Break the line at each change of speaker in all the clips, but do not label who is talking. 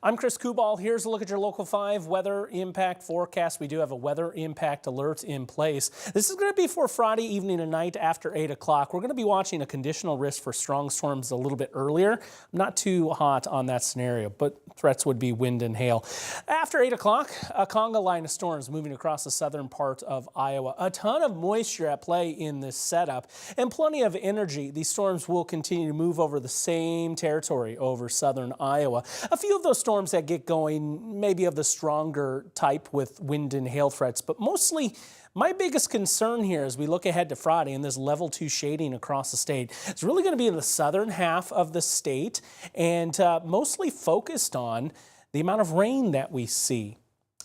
I'm Chris Kubal. Here's a look at your Local 5 weather impact forecast. We do have a weather impact alert in place. This is going to be for Friday evening and night after 8 o'clock. We're going to be watching a conditional risk for strong storms a little bit earlier. Not too hot on that scenario, but threats would be wind and hail. After 8 o'clock, a conga line of storms moving across the southern part of Iowa. A ton of moisture at play in this setup and plenty of energy. These storms will continue to move over the same territory over southern Iowa. A few of those storms that get going maybe of the stronger type with wind and hail threats, but mostly my biggest concern here as we look ahead to Friday and this level 2 shading across the state is really going to be in the southern half of the state and mostly focused on the amount of rain that we see.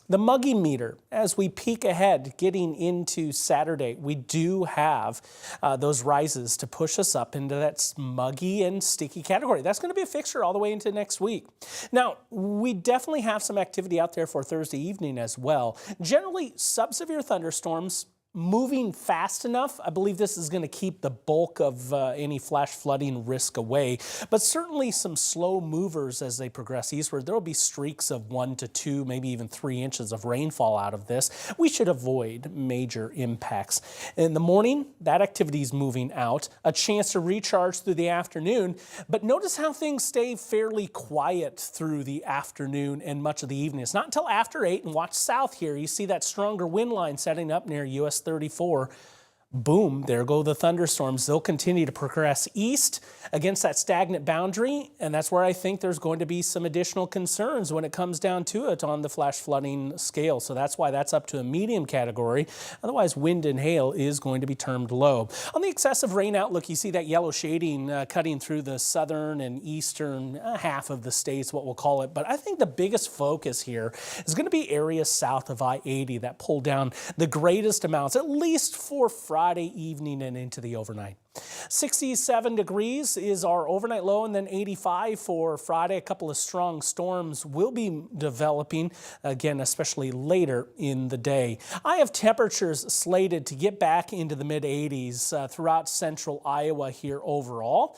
The muggy meter, as we peek ahead, getting into Saturday, we do have those rises to push us up into that muggy and sticky category. That's going to be a fixture all the way into next week. Now, we definitely have some activity out there for Thursday evening as well. Generally, subsevere thunderstorms moving fast enough. I believe this is going to keep the bulk of any flash flooding risk away, but certainly some slow movers as they progress eastward. There will be streaks of 1 to 2, maybe even 3 inches of rainfall out of this. We should avoid major impacts. In the morning, that activity is moving out, a chance to recharge through the afternoon, but notice how things stay fairly quiet through the afternoon and much of the evening. It's not until after 8, and watch south here, you see that stronger wind line setting up near US 34. Boom, there go the thunderstorms. They'll continue to progress east against that stagnant boundary, and that's where I think there's going to be some additional concerns when it comes down to it on the flash flooding scale. So that's why that's up to a medium category. Otherwise, wind and hail is going to be termed low. On the excessive rain outlook, you see that yellow shading cutting through the southern and eastern half of the states, what we'll call it. But I think the biggest focus here is going to be areas south of I-80 that pull down the greatest amounts, at least for Friday evening and into the overnight. 67 degrees is our overnight low, and then 85 for Friday. A couple of strong storms will be developing, again, especially later in the day. I have temperatures slated to get back into the mid-80s throughout central Iowa here overall.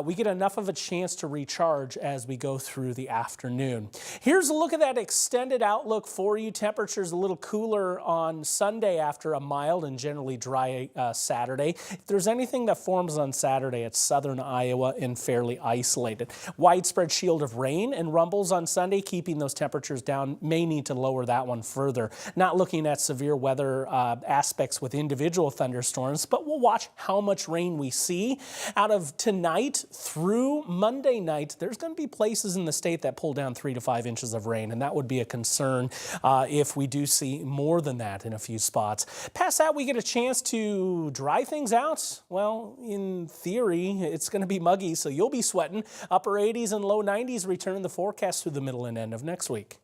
We get enough of a chance to recharge as we go through the afternoon. Here's a look at that extended outlook for you. Temperatures a little cooler on Sunday after a mild and generally dry Saturday. If there's anything that forms on Saturday, it's southern Iowa and fairly isolated. Widespread shield of rain and rumbles on Sunday, keeping those temperatures down. May need to lower that one further. Not looking at severe weather aspects with individual thunderstorms, but we'll watch how much rain we see. Out of tonight through Monday night, there's going to be places in the state that pull down 3 to 5 inches of rain, and that would be a concern if we do see more than that in a few spots. Past that, we get a chance to dry things out. Well, in theory, it's going to be muggy, so you'll be sweating. Upper 80s and low 90s return the forecast through the middle and end of next week.